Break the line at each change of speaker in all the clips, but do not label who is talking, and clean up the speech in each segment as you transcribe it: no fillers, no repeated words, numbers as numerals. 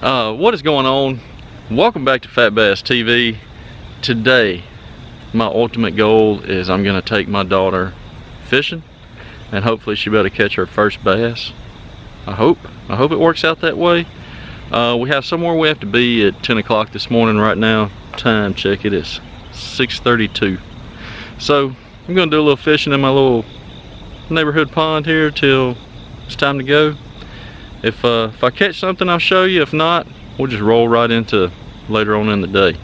What is going on? Welcome back to Fat Bass TV. Today, my ultimate goal is I'm going to take my daughter fishing, and hopefully she'll be able to catch her first bass. I hope it works out that way. We have somewhere we have to be at 10 o'clock this morning right now. Time check, it is 6:32. So I'm going to do a little fishing in my little neighborhood pond here till it's time to go. If I catch something, I'll show you. If not, we'll just roll right into later on in the day.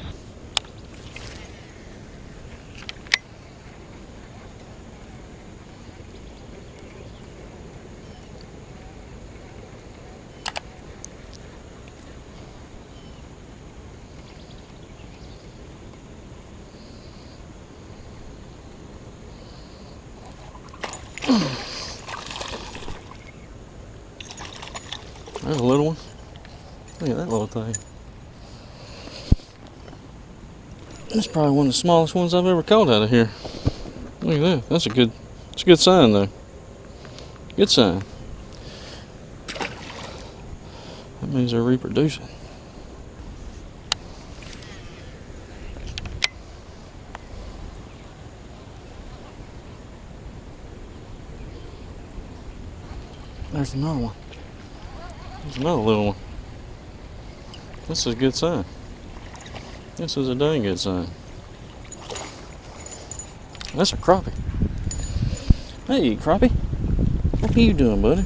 There's a little one. Look at that little thing. That's probably one of the smallest ones I've ever caught out of here. Look at that. That's a good sign though. Good sign. That means they're reproducing. There's another one. There's another little one. This is a good sign. This is a dang good sign. That's a crappie. Hey, crappie. What are you doing, buddy?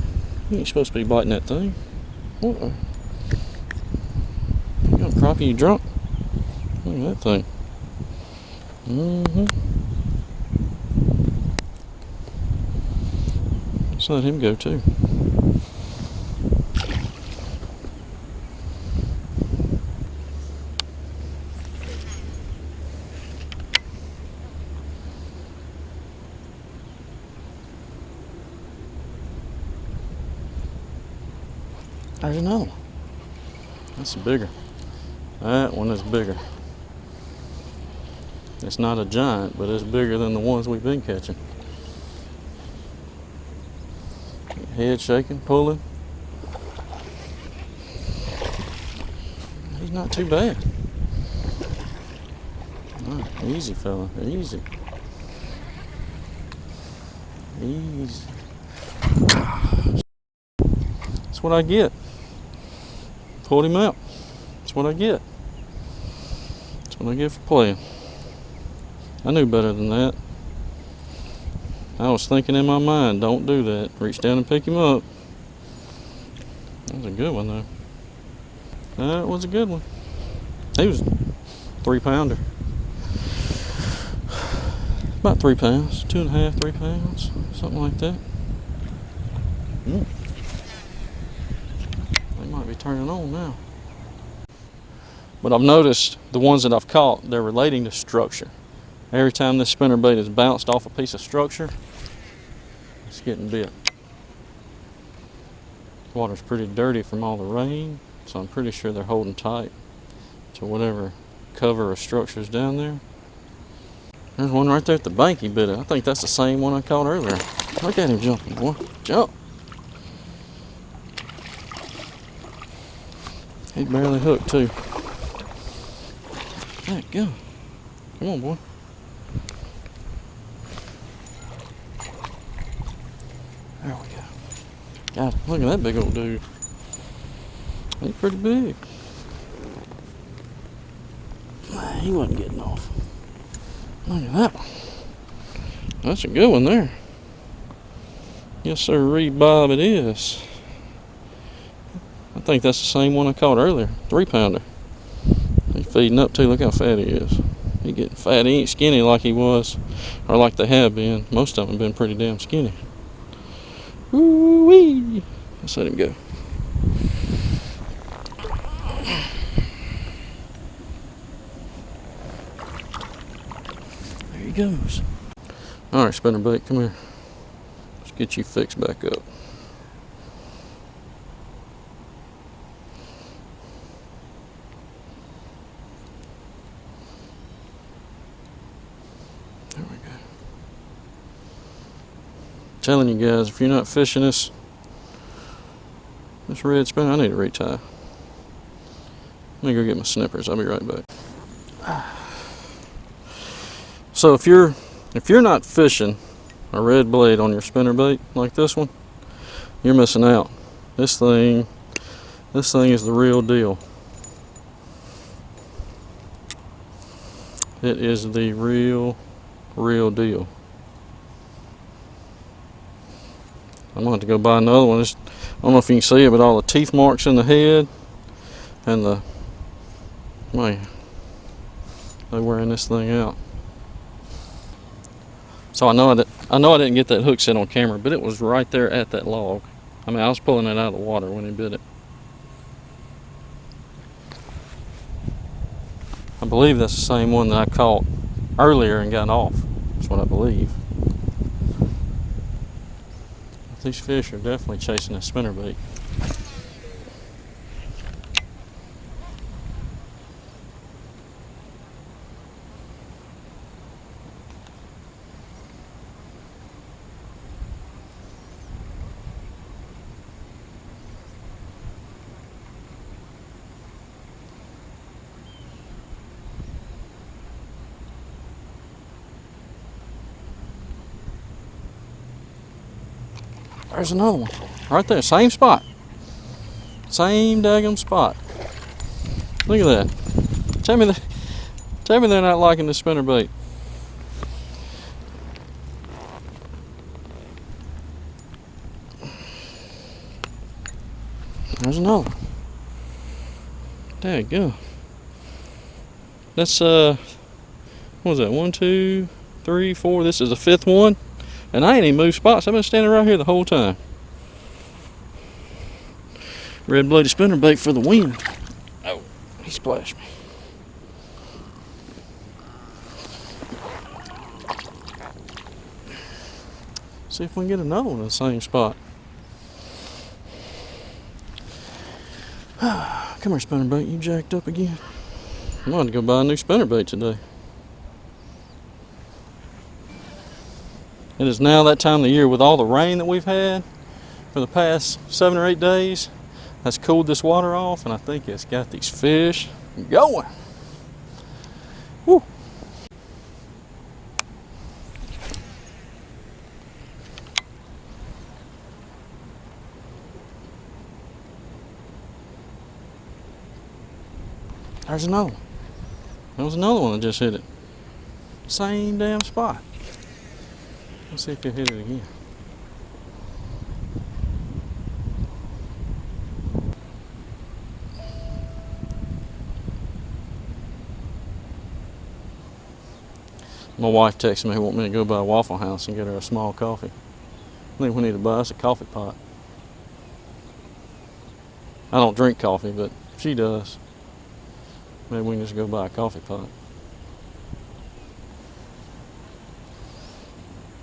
You ain't supposed to be biting that thing. What? You got a crappie, you drunk? Look at that thing. Let's let him go too. There's another one. That's bigger. That one is bigger. It's not a giant, but it's bigger than the ones we've been catching. Head shaking, pulling. He's not too bad. Right, easy, fella. Easy. Easy. That's what I get. Pulled him out. That's what I get. That's what I get for playing. I knew better than that. I was thinking in my mind, don't do that. Reach down and pick him up. That was a good one though. That was a good one. He was 3-pounder. About 3 pounds. 2.5, 3 pounds. Something like that. Might be turning on now. But I've noticed the ones that I've caught, they're relating to structure. Every time this spinnerbait is bounced off a piece of structure, it's getting bit. The water's pretty dirty from all the rain, so I'm pretty sure they're holding tight to whatever cover or structure's down there. There's one right there at the bank he bit it. I think that's the same one I caught earlier. Look at him jumping, boy. Jump! He barely hooked too. There you go. Come on, boy. There we go. Got him. Look at that big old dude. He's pretty big. Man, he wasn't getting off. Look at that one. That's a good one there. Yes, sir, Bob, it is. I think that's the same one I caught earlier. 3-pounder. He's feeding up too. Look how fat he is. He getting fat. He ain't skinny like he was, or like they have been. Most of them have been pretty damn skinny. Woo-wee. Let's let him go. There he goes. All right, spinnerbait, come here. Let's get you fixed back up. There we go. Telling you guys, if you're not fishing this red spinner, I need to retie. me go get my snippers. I'll be right back. So if you're not fishing a red blade on your spinnerbait like this one, you're missing out. This thing is the real deal. It is the real deal. I'm gonna have to go buy another one. I don't know if you can see it, but all the teeth marks in the head and the man, they're wearing this thing out. So I know I didn't get that hook set on camera, but it was right there at that log. I mean, I was pulling it out of the water when he bit it. I believe that's the same one that I caught earlier and got off. That's what I believe. These fish are definitely chasing a spinnerbait. There's another one right there, same spot, same daggum spot. Look at that. Tell me they're not liking the spinnerbait. There's another one. Daggum. That's what was that? 1, 2, 3, 4. This is the 5th one. And I ain't even moved spots. I've been standing right here the whole time. Red-bladed spinnerbait for the win. Oh, he splashed me. See if we can get another one in the same spot. Come here, spinnerbait. You jacked up again. I'm going to go buy a new spinnerbait today. It is now that time of the year with all the rain that we've had for the past 7 or 8 days. That's cooled this water off, and I think it's got these fish going. Woo. There's another one. There was another one that just hit it. Same damn spot. Let's see if you hit it again. My wife texted me, want me to go by a Waffle House and get her a small coffee. I think we need to buy us a coffee pot. I don't drink coffee, but she does. Maybe we can just go buy a coffee pot.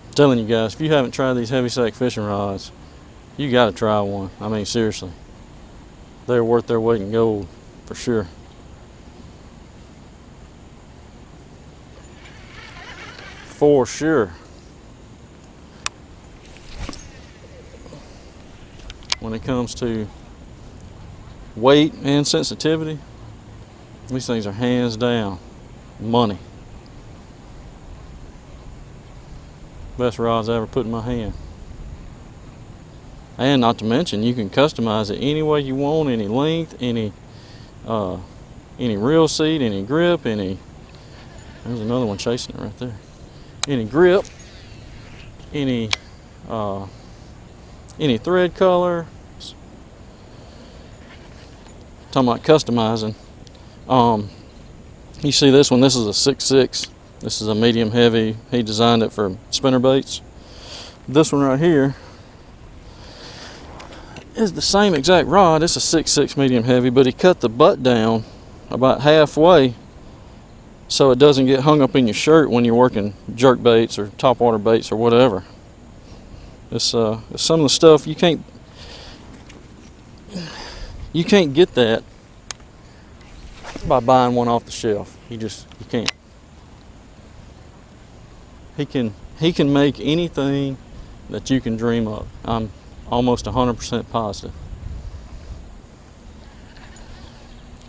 I'm telling you guys, if you haven't tried these heavy sack fishing rods, you got to try one. I mean, seriously, they're worth their weight in gold for sure. For sure. When it comes to weight and sensitivity, these things are hands down money. Best rods I ever put in my hand. And not to mention, you can customize it any way you want, any length, any reel seat, any grip, there's another one chasing it right there. Any grip, any thread color. Talking about customizing. You see this one, this is a 6.6. This is a medium heavy. He designed it for spinnerbaits. This one right here is the same exact rod. It's a 6.6 medium heavy, but he cut the butt down about halfway so it doesn't get hung up in your shirt when you're working jerk baits or topwater baits or whatever. It's some of the stuff you can't get that by buying one off the shelf. You can't. He can make anything that you can dream of. I'm almost 100% positive.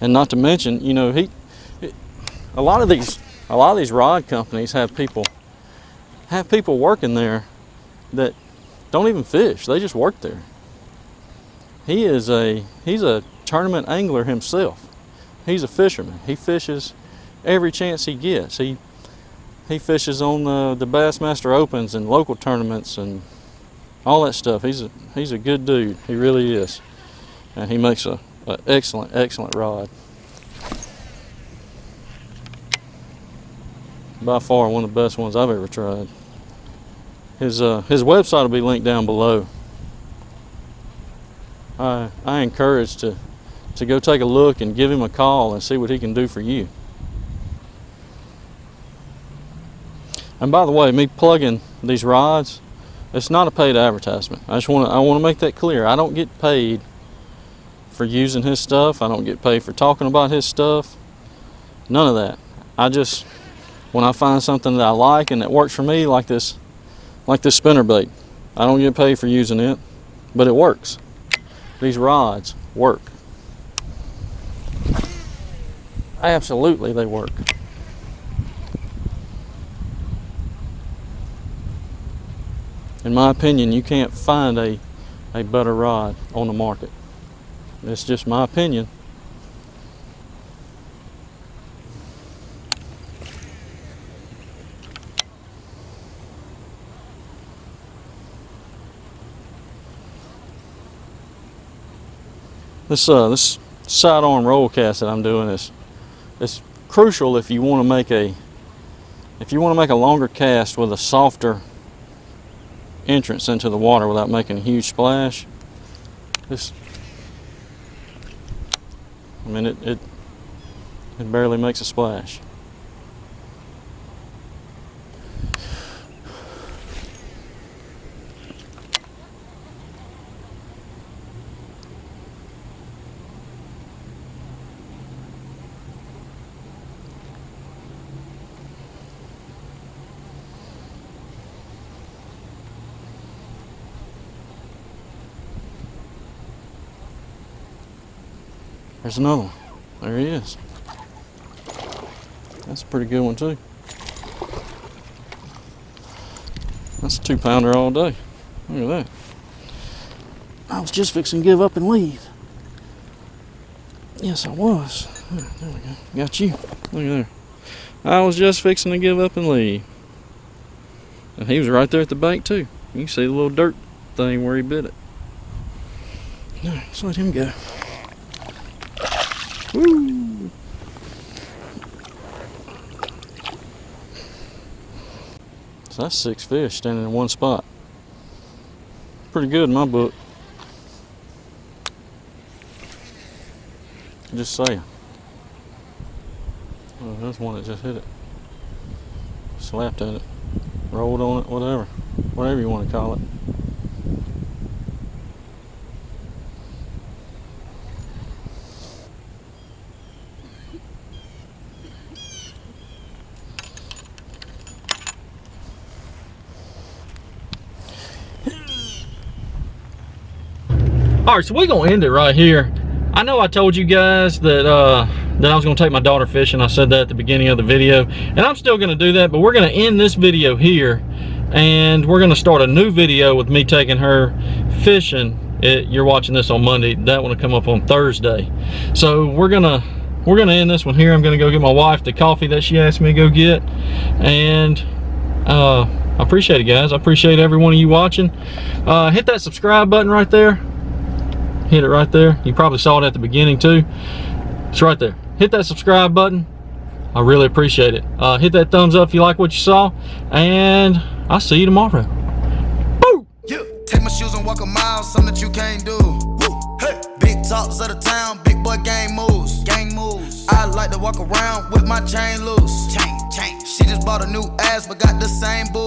And not to mention, you know, a lot of these rod companies have people working there that don't even fish. They just work there. He's a tournament angler himself. He's a fisherman. He fishes every chance he gets. He fishes on the Bassmaster Opens and local tournaments and all that stuff. He's a good dude. He really is. And he makes an excellent rod. By far one of the best ones I've ever tried. His website will be linked down below. I encourage to go take a look and give him a call and see what he can do for you. And by the way, me plugging these rods, it's not a paid advertisement. I want to make that clear. I don't get paid for using his stuff. I don't get paid for talking about his stuff. None of that. When I find something that I like and that works for me, like this spinnerbait, I don't get paid for using it, but it works. These rods work. Absolutely, they work. In my opinion, you can't find a better rod on the market. It's just my opinion. This sidearm roll cast that I'm doing is crucial if you want to make a longer cast with a softer entrance into the water without making a huge splash. It barely makes a splash. There's another one. There he is. That's a pretty good one too. That's a 2-pounder all day. Look at that. I was just fixing to give up and leave. Yes, I was. There we go. Got you. Look at there. I was just fixing to give up and leave. And he was right there at the bank too. You can see the little dirt thing where he bit it. No, let's let him go. Woo! So that's 6 fish standing in one spot. Pretty good in my book. Just saying. Oh, there's one that just hit it. Slapped at it. Rolled on it, whatever you want to call it. All right, so we're gonna end it right here. I know I told you guys that that I was gonna take my daughter fishing. I said that at the beginning of the video, and I'm still gonna do that, but we're gonna end this video here, and we're gonna start a new video with me taking her fishing. You're watching this on Monday. That one will come up on Thursday. So we're gonna end this one here. I'm gonna go get my wife the coffee that she asked me to go get, and I appreciate it, guys. I appreciate every one of you watching. Hit that subscribe button right there. Hit it right there. You probably saw it at the beginning too. It's right there. Hit that subscribe button. I really appreciate it. Hit that thumbs up if you like what you saw, and I'll see you tomorrow. Boo!
Yeah, take my shoes and walk a mile, something that you can't do. Woo. Hey, big talks of the town, big boy gang moves. Gang moves. I like to walk around with my chain loose. Chain. She just bought a new ass, but got the same boo.